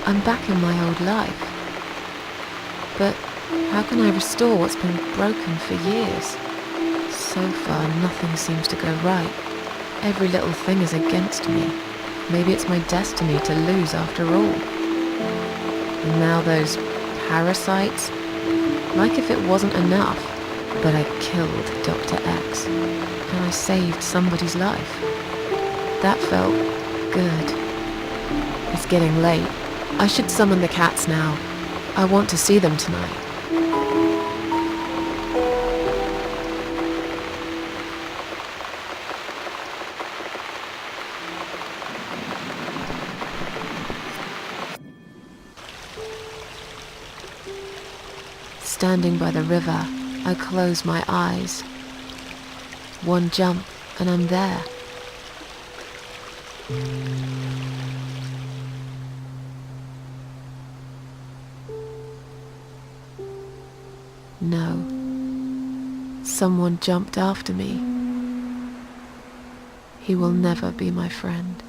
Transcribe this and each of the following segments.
I'm back in my old life. But how can I restore what's been broken for years? So far, nothing seems to go right. Every little thing is against me. Maybe it's my destiny to lose after all. And now those parasites, like if it wasn't enough, but I killed Dr. X, and I saved somebody's life. That felt good. It's getting late. I should summon the cats now. I want to see them tonight. Standing by the river, I close my eyes. One jump, and I'm there. No. Someone jumped after me. He will never be my friend.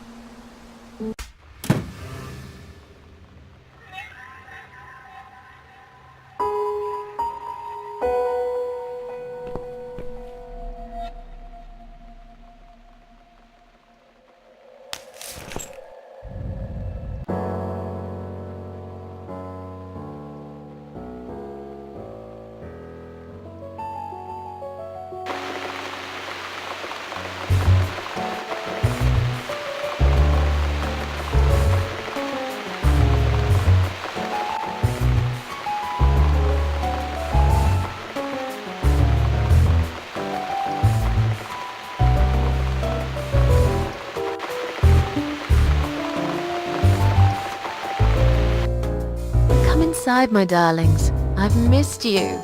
Inside, my darlings. I've missed you.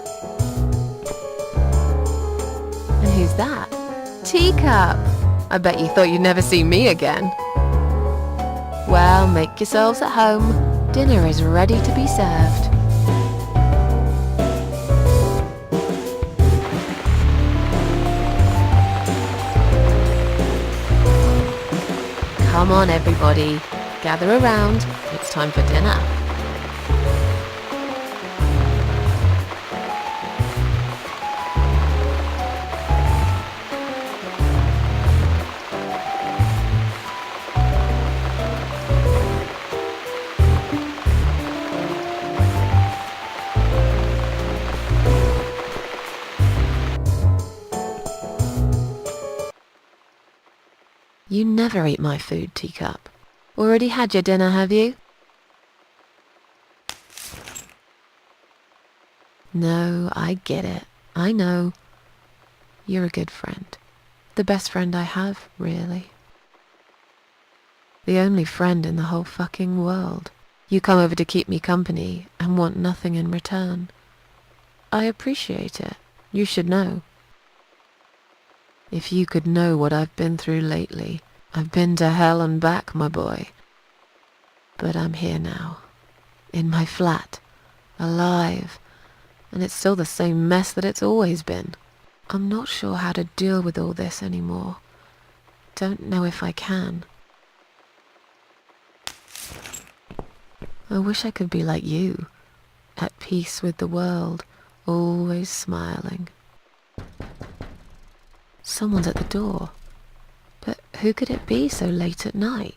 And who's that? Teacup! I bet you thought you'd never see me again. Well, make yourselves at home. Dinner is ready to be served. Come on, everybody. Gather around. It's time for dinner. You never eat my food, Teacup. Already had your dinner, have you? No, I get it. I know. You're a good friend. The best friend I have, really. The only friend in the whole fucking world. You come over to keep me company and want nothing in return. I appreciate it. You should know. If you could know what I've been through lately. I've been to hell and back, my boy. But I'm here now. In my flat. Alive. And it's still the same mess that it's always been. I'm not sure how to deal with all this anymore. Don't know if I can. I wish I could be like you. At peace with the world. Always smiling. Someone's at the door. But who could it be so late at night?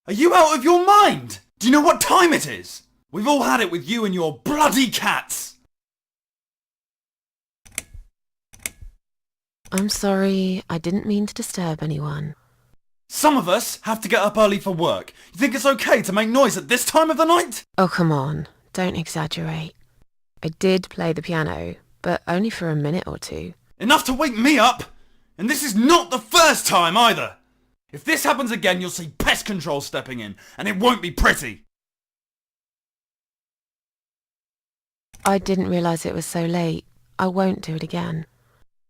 Are you out of your mind? Do you know what time it is? We've all had it with you and your bloody cats! I'm sorry, I didn't mean to disturb anyone. Some of us have to get up early for work. You think it's okay to make noise at this time of the night? Oh, come on, don't exaggerate. I did play the piano, but only for a minute or two. Enough to wake me up! And this is not the first time either! If this happens again, you'll see pest control stepping in, and it won't be pretty! I didn't realise it was so late. I won't do it again.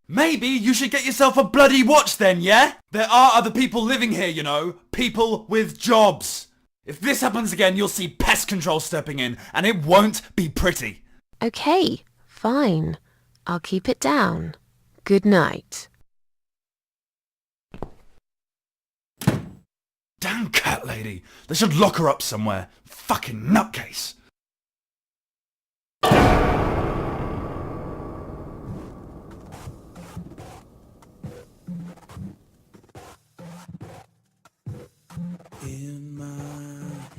Maybe you should get yourself a bloody watch then, yeah? There are other people living here, you know. People with jobs. If this happens again, you'll see pest control stepping in, and it won't be pretty. Okay, fine. I'll keep it down. Good night. Damn cat lady. They should lock her up somewhere. Fucking nutcase. In my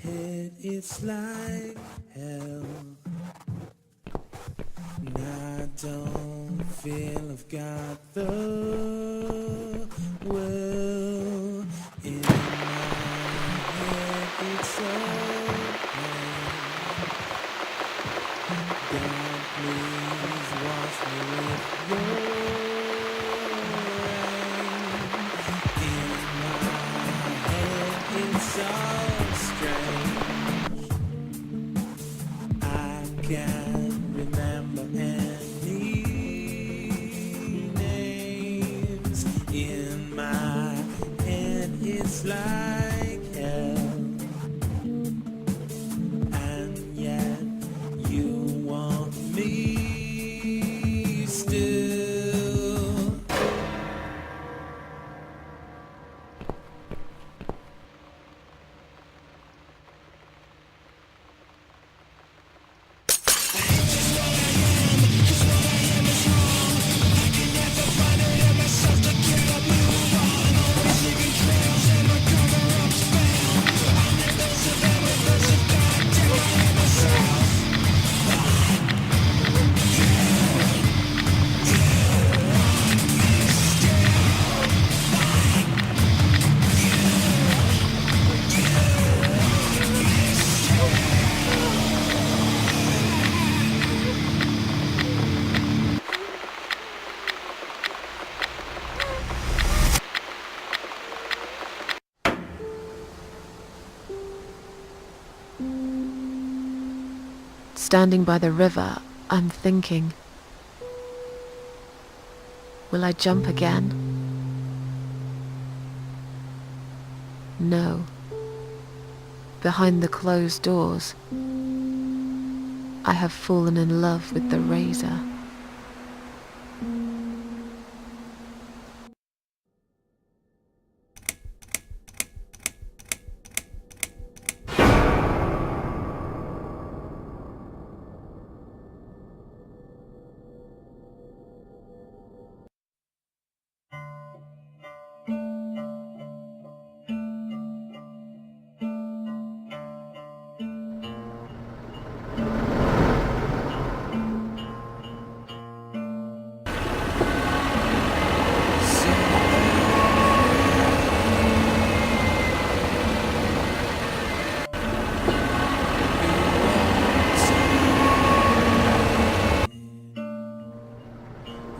head it's like hell, and I don't feel I've got the will. In my head it's so plain. God, please wash me with your rain. In my head it's so strange. I can't remember any names. In my head it's like hell, and yet you want me still. Standing by the river, I'm thinking, will I jump again? No. Behind the closed doors, I have fallen in love with the razor.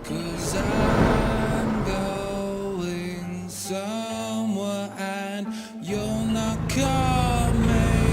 Cause I'm going somewhere and you're not coming.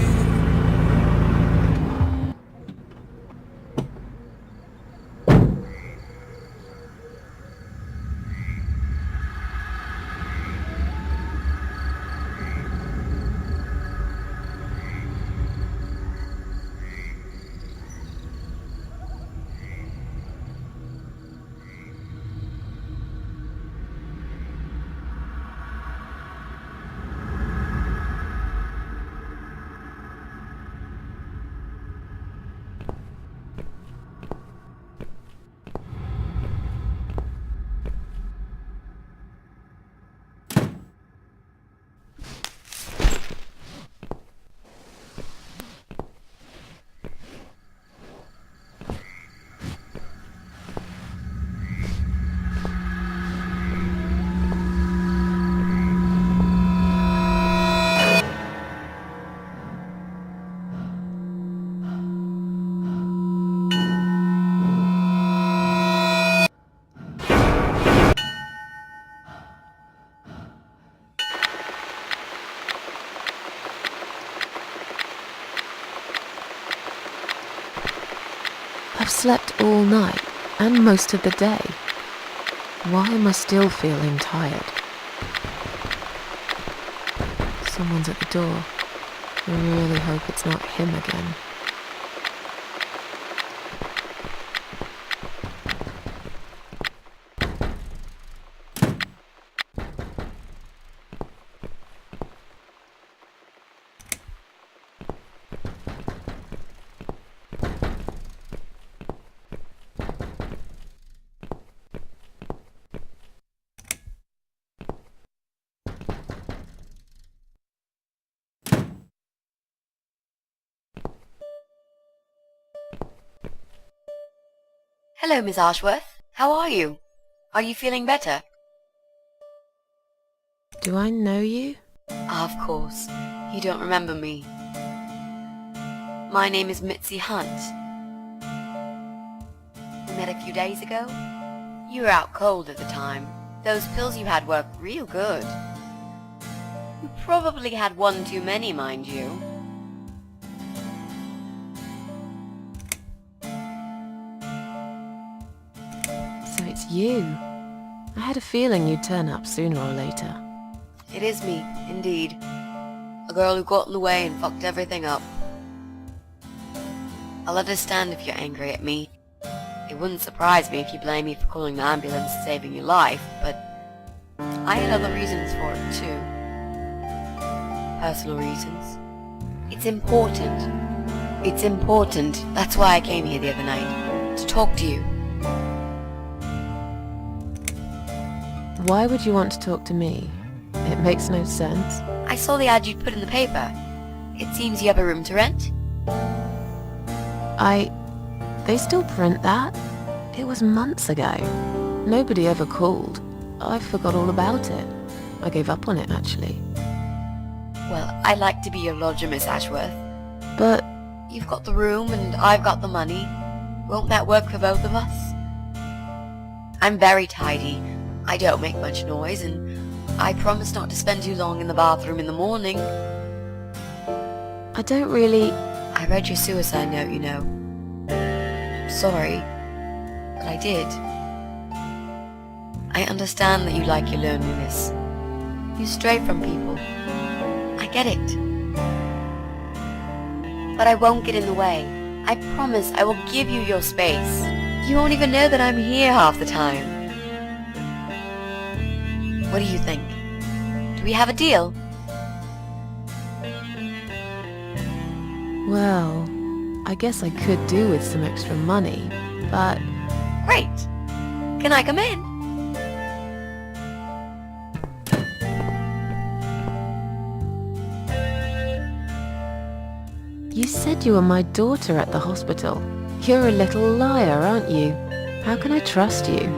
I've slept all night and most of the day. Why am I still feeling tired? Someone's at the door. I really hope it's not him again. Hello, Miss Ashworth. How are you? Are you feeling better? Do I know you? Of course. You don't remember me. My name is Mitzi Hunt. We met a few days ago. You were out cold at the time. Those pills you had worked real good. You probably had one too many, mind you. So it's you. I had a feeling you'd turn up sooner or later. It is me, indeed. A girl who got in the way and fucked everything up. I'll understand if you're angry at me. It wouldn't surprise me if you blame me for calling the ambulance and saving your life, but I had other reasons for it too. Personal reasons. It's important. It's important. That's why I came here the other night. To talk to you. Why would you want to talk to me? It makes no sense. I saw the ad you'd put in the paper. It seems you have a room to rent. They still print that? It was months ago. Nobody ever called. I forgot all about it. I gave up on it, actually. Well, I'd like to be your lodger, Miss Ashworth. But You've got the room and I've got the money. Won't that work for both of us? I'm very tidy. I don't make much noise, and I promise not to spend too long in the bathroom in the morning. I don't really... I read your suicide note, you know. I'm sorry, but I did. I understand that you like your loneliness. You stray from people. I get it. But I won't get in the way. I promise I will give you your space. You won't even know that I'm here half the time. What do you think? Do we have a deal? Well, I guess I could do with some extra money, but... Great. Can I come in? You said you were my daughter at the hospital. You're a little liar, aren't you? How can I trust you?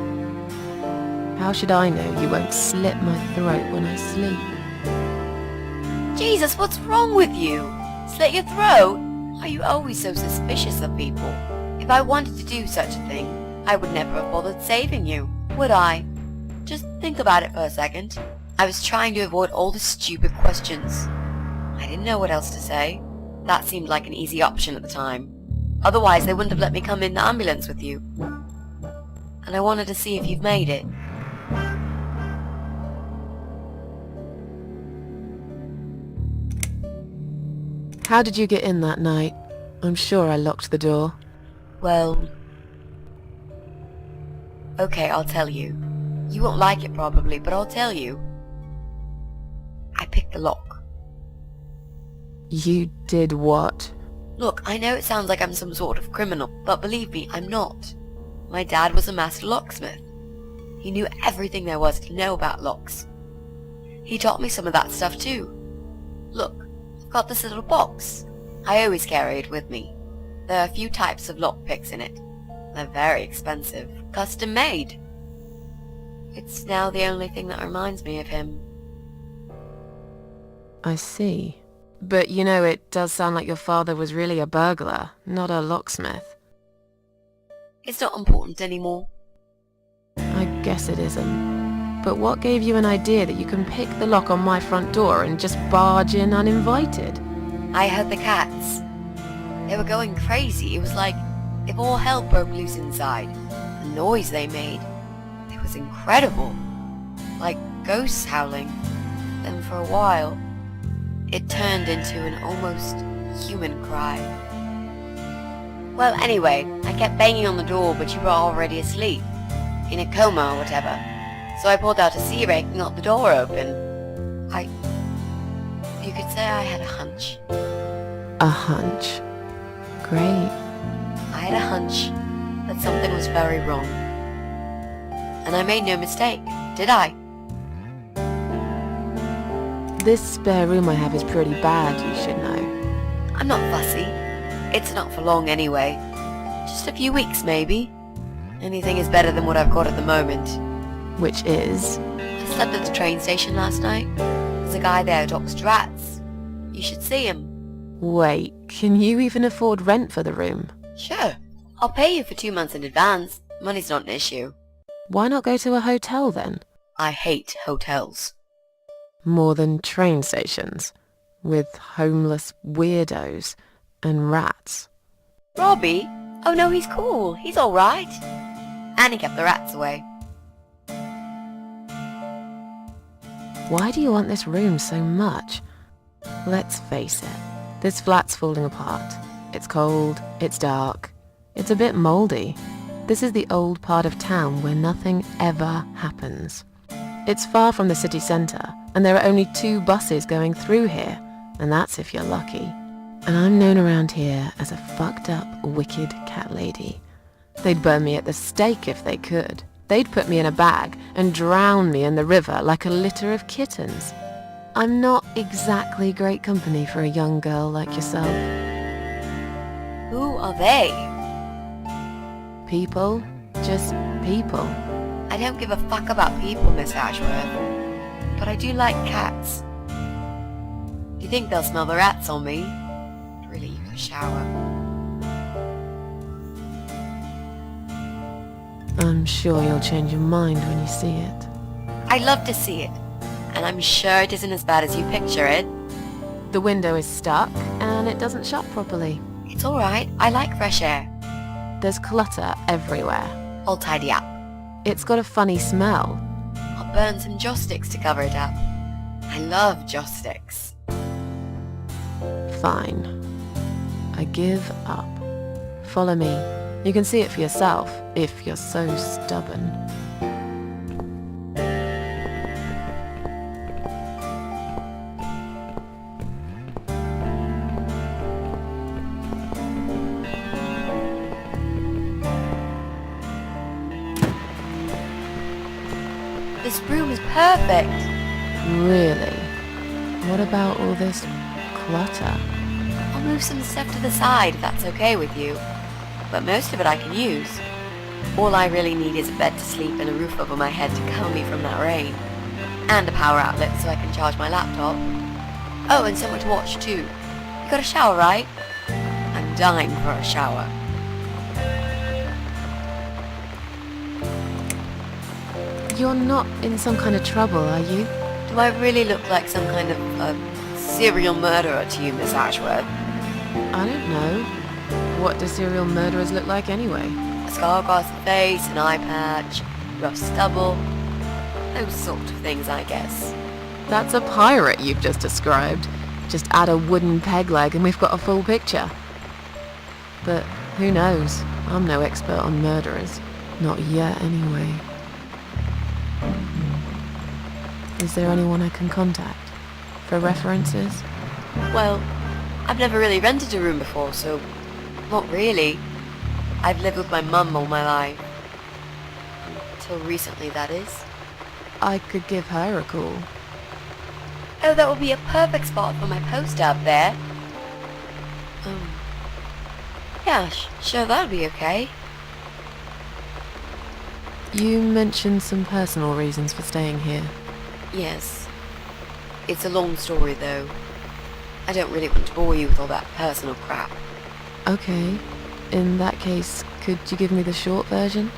How should I know you won't slit my throat when I sleep? Jesus, what's wrong with you? Slit your throat? Are you always so suspicious of people? If I wanted to do such a thing, I would never have bothered saving you, would I? Just think about it for a second. I was trying to avoid all the stupid questions. I didn't know what else to say. That seemed like an easy option at the time. Otherwise, they wouldn't have let me come in the ambulance with you. And I wanted to see if you've made it. How did you get in that night? I'm sure I locked the door. Well... Okay, I'll tell you. You won't like it probably, but I'll tell you. I picked the lock. You did what? Look, I know it sounds like I'm some sort of criminal, but believe me, I'm not. My dad was a master locksmith. He knew everything there was to know about locks. He taught me some of that stuff too. Look, I've got this little box. I always carry it with me. There are a few types of lockpicks in it. They're very expensive, custom made. It's now the only thing that reminds me of him. I see. But you know, it does sound like your father was really a burglar, not a locksmith. It's not important anymore. I guess it isn't. But what gave you an idea that you can pick the lock on my front door and just barge in uninvited? I heard the cats. They were going crazy. It was like if all hell broke loose inside. The noise they made. They were was incredible. Like ghosts howling. Then for a while, it turned into an almost human cry. Well, anyway, I kept banging on the door, but you were already asleep. In a coma or whatever. So I pulled out a sea rake and got the door open. You could say I had a hunch. A hunch. Great. I had a hunch that something was very wrong. And I made no mistake, did I? This spare room I have is pretty bad, you should know. I'm not fussy. It's not for long anyway. Just a few weeks, maybe. Anything is better than what I've got at the moment. Which is? I slept at the train station last night. There's a guy there who talks to rats. You should see him. Wait, can you even afford rent for the room? Sure. I'll pay you for 2 months in advance. Money's not an issue. Why not go to a hotel then? I hate hotels. More than train stations, with homeless weirdos and rats. Robbie? Oh no, he's cool. He's alright. And he kept the rats away. Why do you want this room so much? Let's face it, this flat's falling apart. It's cold, it's dark, it's a bit mouldy. This is the old part of town where nothing ever happens. It's far from the city centre, and there are only 2 buses going through here, and that's if you're lucky. And I'm known around here as a fucked up, wicked cat lady. They'd burn me at the stake if they could. They'd put me in a bag and drown me in the river like a litter of kittens. I'm not exactly great company for a young girl like yourself. Who are they? People, just people. I don't give a fuck about people, Miss Ashworth. But I do like cats. Do you think they'll smell the rats on me? Really, you could shower. I'm sure you'll change your mind when you see it. I'd love to see it. And I'm sure it isn't as bad as you picture it. The window is stuck and it doesn't shut properly. It's alright. I like fresh air. There's clutter everywhere. I'll tidy up. It's got a funny smell. I'll burn some joss sticks to cover it up. I love joss sticks. Fine. I give up. Follow me. You can see it for yourself, if you're so stubborn. This room is perfect. Really? What about all this clutter? I'll move some stuff to the side if that's okay with you. But most of it I can use. All I really need is a bed to sleep and a roof over my head to calm me from that rain. And a power outlet so I can charge my laptop. Oh, and somewhere to watch too. You got a shower, right? I'm dying for a shower. You're not in some kind of trouble, are you? Do I really look like some kind of serial murderer to you, Miss Ashworth? I don't know. What do serial murderers look like anyway? A scar across the face, an eye patch, rough stubble. Those sort of things, I guess. That's a pirate you've just described. Just add a wooden peg leg and we've got a full picture. But who knows? I'm no expert on murderers. Not yet, anyway. Is there anyone I can contact? For references? Well, I've never really rented a room before, so not really. I've lived with my mum all my life. Until recently, that is. I could give her a call. Oh, that would be a perfect spot for my poster up there. Yeah, sure, that'll be okay. You mentioned some personal reasons for staying here. Yes. It's a long story, though. I don't really want to bore you with all that personal crap. Okay. In that case, could you give me the short version?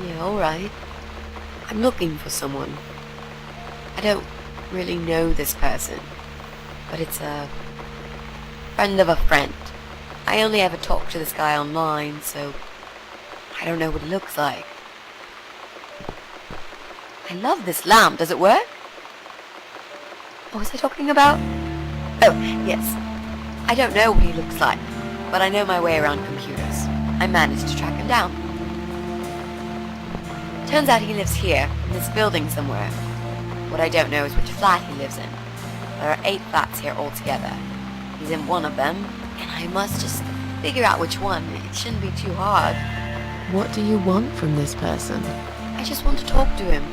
Yeah, alright. I'm looking for someone. I don't really know this person, but it's a friend of a friend. I only ever talk to this guy online, so I don't know what he looks like. I love this lamp. Does it work? What was I talking about? Oh, yes. I don't know what he looks like, but I know my way around computers. I managed to track him down. Turns out he lives here, in this building somewhere. What I don't know is which flat he lives in. There are 8 flats here altogether. He's in one of them, and I must just figure out which one. It shouldn't be too hard. What do you want from this person? I just want to talk to him.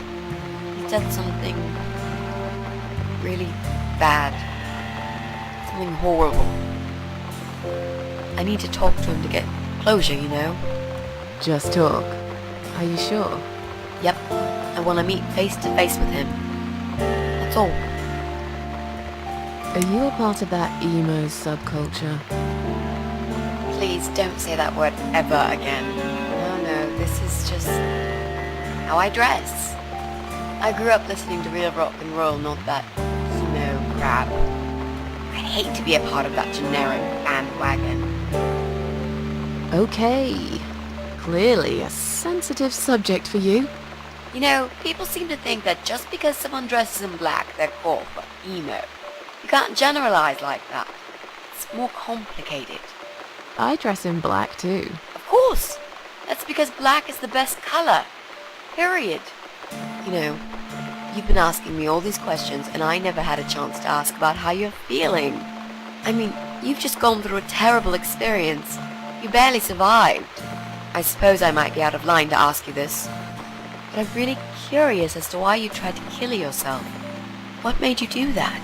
He's done something really bad. Something horrible. I need to talk to him to get closure, you know? Just talk. Are you sure? Yep. I want to meet face to face with him. That's all. Are you a part of that emo subculture? Please don't say that word ever again. No, this is just how I dress. I grew up listening to real rock and roll, not that crap. I'd hate to be a part of that generic bandwagon. Okay. Clearly a sensitive subject for you. You know, people seem to think that just because someone dresses in black, they're called emo. You can't generalize like that. It's more complicated. I dress in black too. Of course! That's because black is the best color. Period. You know, you've been asking me all these questions and I never had a chance to ask about how you're feeling. I mean, you've just gone through a terrible experience. You barely survived. I suppose I might be out of line to ask you this, but I'm really curious as to why you tried to kill yourself. What made you do that?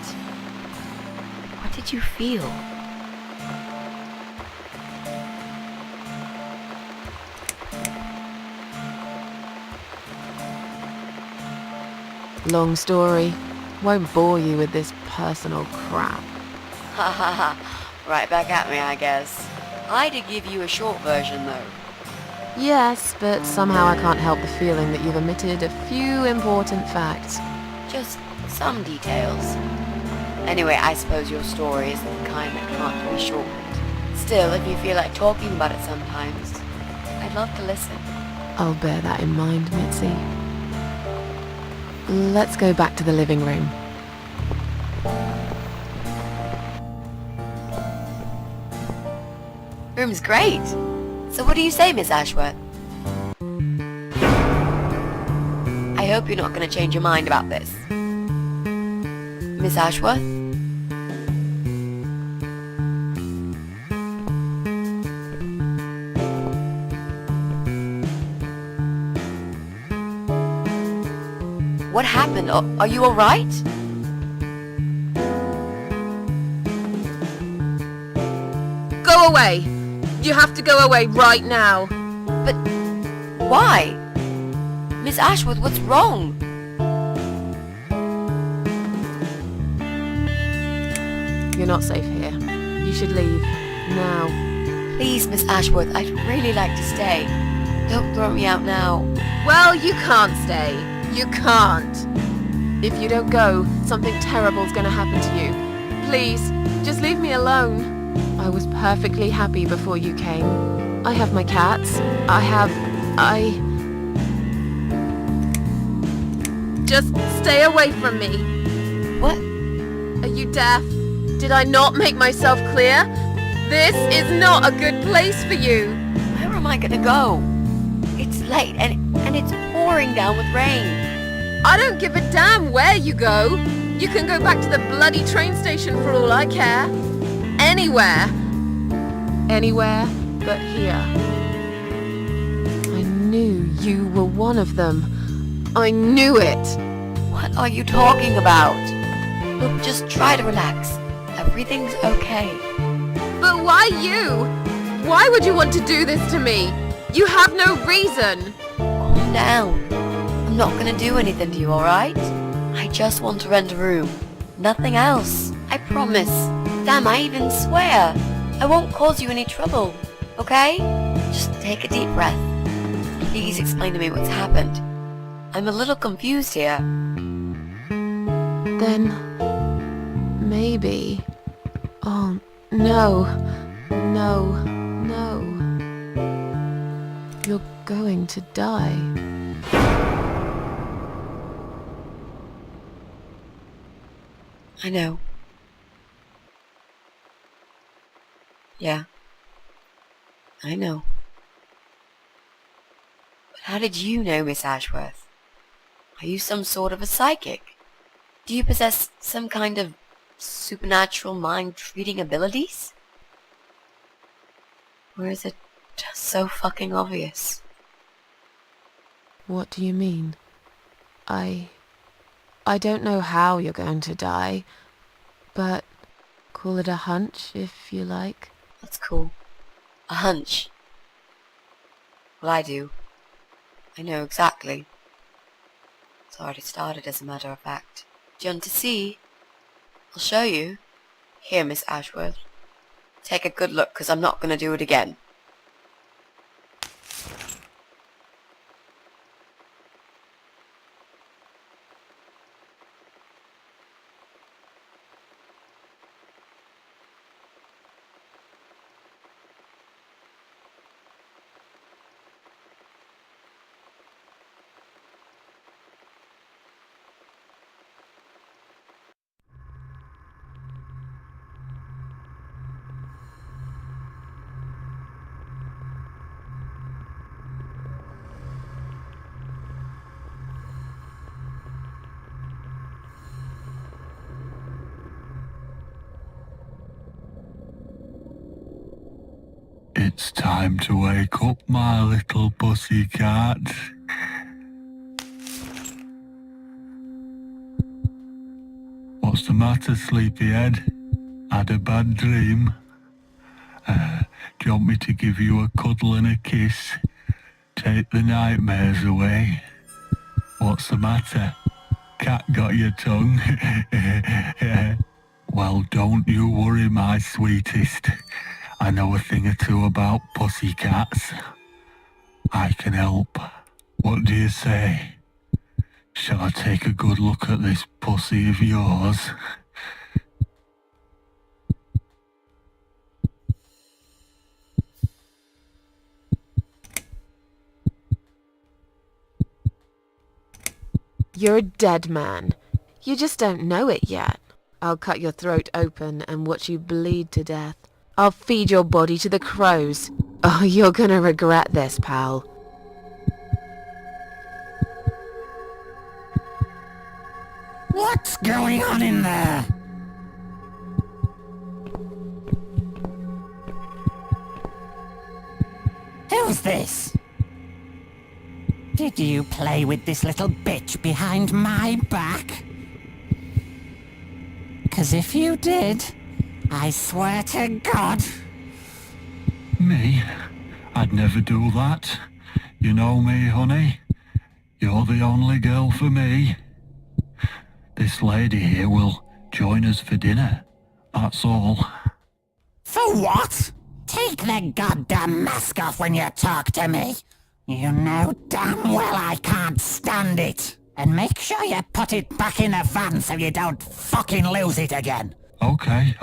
What did you feel? Long story. Won't bore you with this personal crap. Ha ha ha. Right back at me, I guess. I did give you a short version, though. Yes, but somehow I can't help the feeling that you've omitted a few important facts. Just some details. Anyway, I suppose your story is the kind that can't be shortened. Still, if you feel like talking about it sometimes, I'd love to listen. I'll bear that in mind, Mitzi. Let's go back to the living room. Room's great. So what do you say, Miss Ashworth? I hope you're not going to change your mind about this. Miss Ashworth? What happened? Are you alright? Go away! You have to go away right now. But why? Miss Ashworth, what's wrong? You're not safe here. You should leave. Now. Please, Miss Ashworth, I'd really like to stay. Don't throw me out now. Well, you can't stay. You can't. If you don't go, something terrible's gonna happen to you. Please, just leave me alone. I was perfectly happy before you came. I have my cats. Just stay away from me. What? Are you deaf? Did I not make myself clear? This is not a good place for you. Where am I gonna go? It's late and it's pouring down with rain. I don't give a damn where you go. You can go back to the bloody train station for all I care. Anywhere. Anywhere but here. I knew you were one of them. I knew it. What are you talking about? Look, just try to relax. Everything's okay. But why you? Why would you want to do this to me? You have no reason. Calm down. I'm not gonna do anything to you, alright? I just want to rent a room. Nothing else. I promise. Damn, I even swear. I won't cause you any trouble. Okay? Just take a deep breath. Please explain to me what's happened. I'm a little confused here. Then maybe. Oh, no. No. No. You're going to die. I know. Yeah. I know. But how did you know, Miss Ashworth? Are you some sort of a psychic? Do you possess some kind of supernatural mind-reading abilities? Or is it just so fucking obvious? What do you mean? I don't know how you're going to die, but call it a hunch if you like. That's cool. A hunch. Well, I do. I know exactly. It's already started, as a matter of fact. Do you want to see? I'll show you. Here, Miss Ashworth. Take a good look, 'cause I'm not gonna do it again. It's time to wake up, my little pussycat. What's the matter, sleepyhead? Had a bad dream? Do you want me to give you a cuddle and a kiss? Take the nightmares away? What's the matter? Cat got your tongue? Well, don't you worry, my sweetest. I know a thing or two about pussycats. I can help. What do you say? Shall I take a good look at this pussy of yours? You're a dead man. You just don't know it yet. I'll cut your throat open and watch you bleed to death. I'll feed your body to the crows. Oh, you're gonna regret this, pal. What's going on in there? Who's this? Did you play with this little bitch behind my back? 'Cause if you did, I swear to God... Me? I'd never do that. You know me, honey. You're the only girl for me. This lady here will join us for dinner. That's all. For what? Take the goddamn mask off when you talk to me. You know damn well I can't stand it. And make sure you put it back in the van so you don't fucking lose it again. Okay.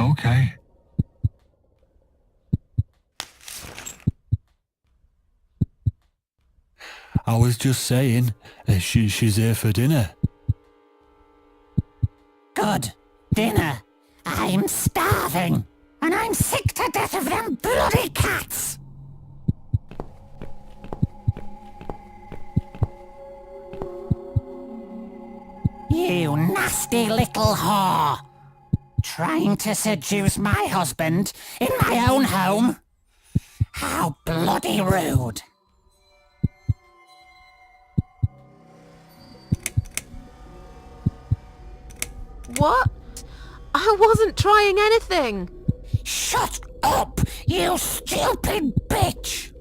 I was just saying, she's here for dinner. Good. Dinner. I'm starving. And I'm sick to death of them bloody cats. You nasty little whore. Trying to seduce my husband in my own home? How bloody rude. What? I wasn't trying anything. Shut up, you stupid bitch!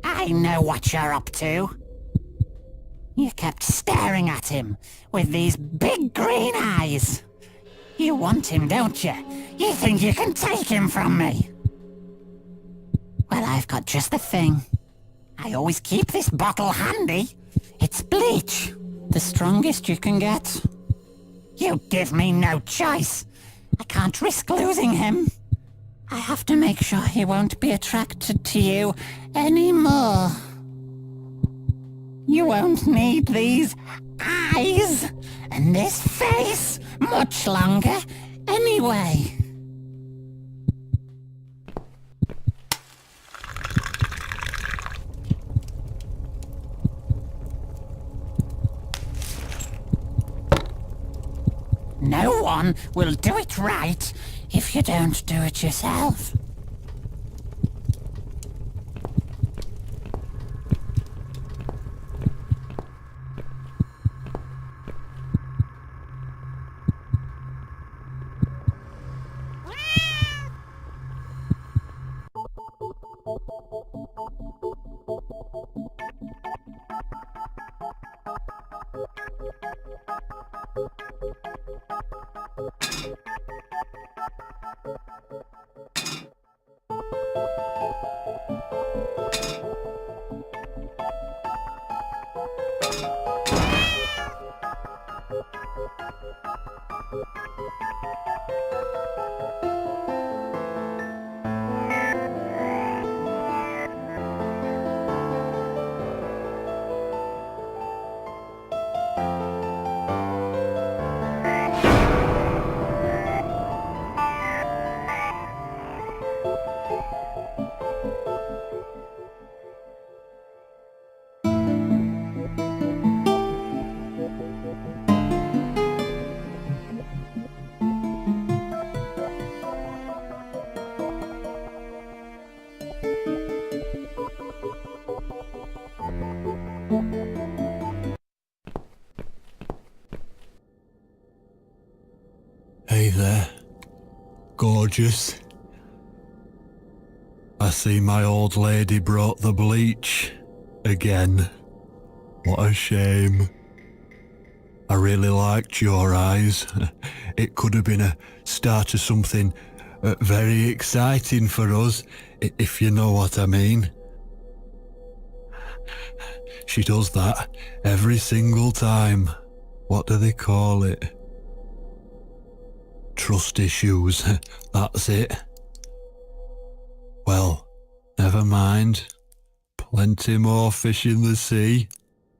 I know what you're up to. You kept staring at him with these big green eyes. You want him, don't you? You think you can take him from me? Well, I've got just the thing. I always keep this bottle handy. It's bleach, the strongest you can get. You give me no choice. I can't risk losing him. I have to make sure he won't be attracted to you anymore. You won't need these eyes, and this face much longer anyway. No one will do it right if you don't do it yourself. Hey there, gorgeous. I see my old lady brought the bleach again. What a shame. I really liked your eyes. It could have been a start of something very exciting for us, if you know what I mean. She does that every single time. What do they call it? Trust issues. That's it. Well, never mind. Plenty more fish in the sea.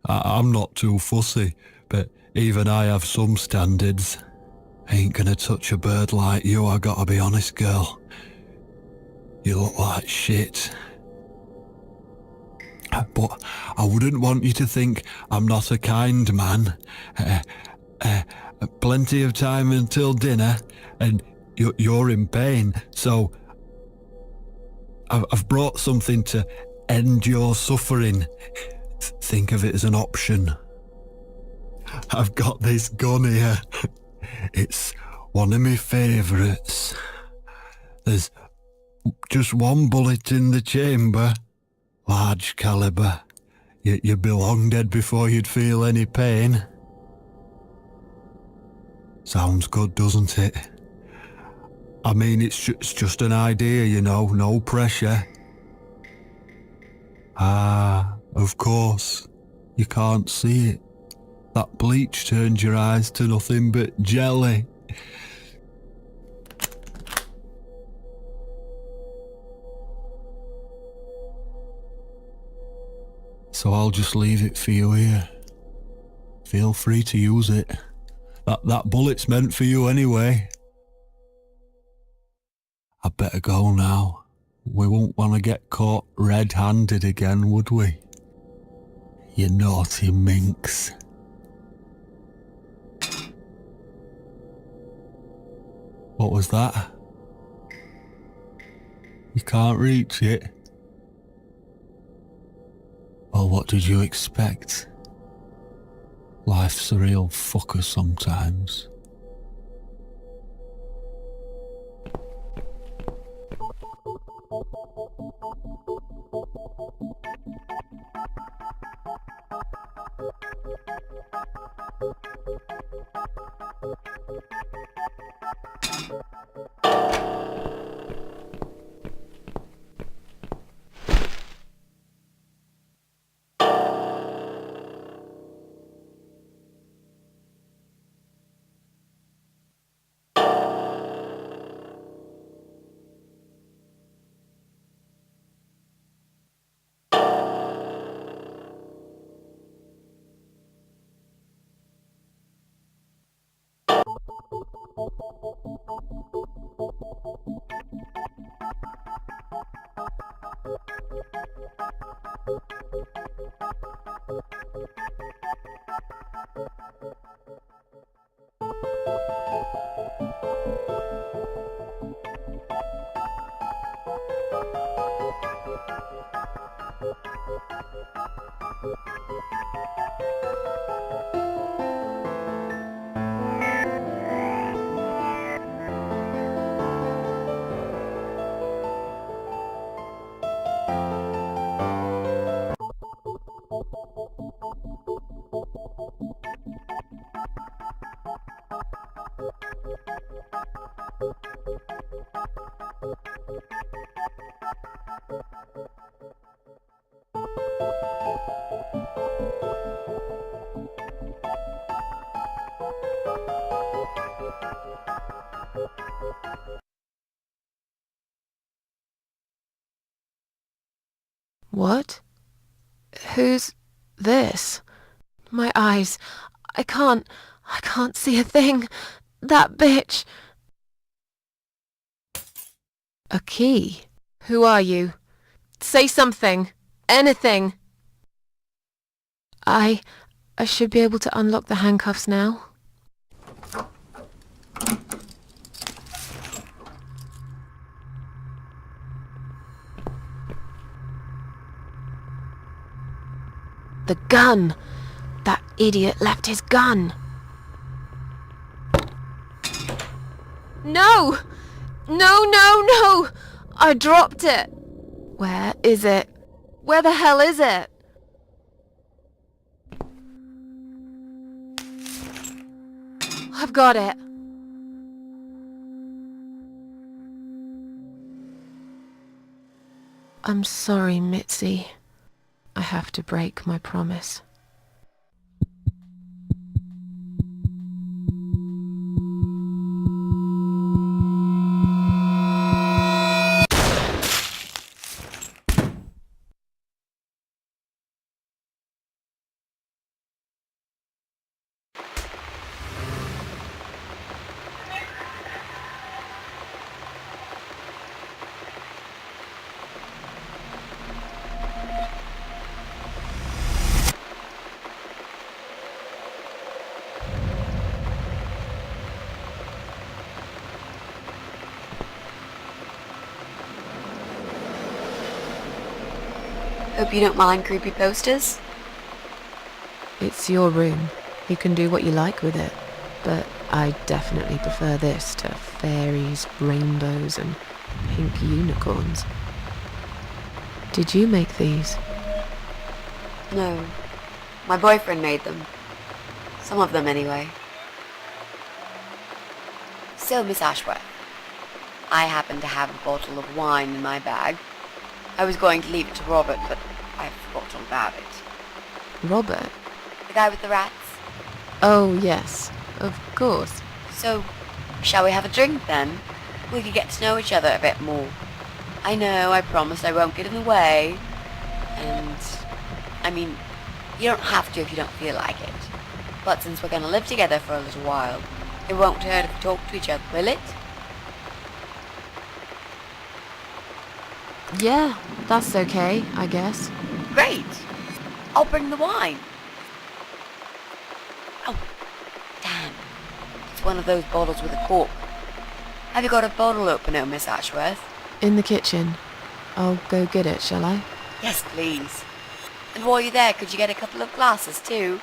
I'm not too fussy, but even I have some standards. Ain't gonna touch a bird like you, I gotta be honest, girl. You look like shit. But I wouldn't want you to think I'm not a kind man. Plenty of time until dinner, and you're in pain, so I've brought something to end your suffering. Think of it as an option. I've got this gun here. It's one of my favourites. There's just one bullet in the chamber. Large caliber. You'd be long dead before you'd feel any pain. Sounds good, doesn't it? I mean, it's just an idea, you know, no pressure. Ah, of course. You can't see it. That bleach turns your eyes to nothing but jelly. So I'll just leave it for you here. Feel free to use it. That bullet's meant for you anyway. I'd better go now. We won't want to get caught red-handed again, would we? You naughty minx. What was that? You can't reach it? Well, what did you expect? Life's a real fucker sometimes. What? Who's this? My eyes. I can't see a thing. That bitch. A key? Who are you? Say something. Anything. I should be able to unlock the handcuffs now. The gun! That idiot left his gun! No! No, no, no! I dropped it! Where is it? Where the hell is it? I've got it. I'm sorry, Mitzi. I have to break my promise. Hope you don't mind creepy posters. It's your room. You can do what you like with it. But I definitely prefer this to fairies, rainbows, and pink unicorns. Did you make these? No. My boyfriend made them. Some of them, anyway. So, Miss Ashworth, I happen to have a bottle of wine in my bag. I was going to leave it to Robert, but I forgot all about it. Robert? The guy with the rats? Oh, yes. Of course. So, shall we have a drink, then? We could get to know each other a bit more. I know, I promised I won't get in the way. And, I mean, you don't have to if you don't feel like it. But since we're going to live together for a little while, it won't hurt if we talk to each other, will it? Yeah, that's okay, I guess. Great! I'll bring the wine. Oh, damn. It's one of those bottles with a cork. Have you got a bottle opener, Miss Ashworth? In the kitchen. I'll go get it, shall I? Yes, please. And while you're there, could you get a couple of glasses, too?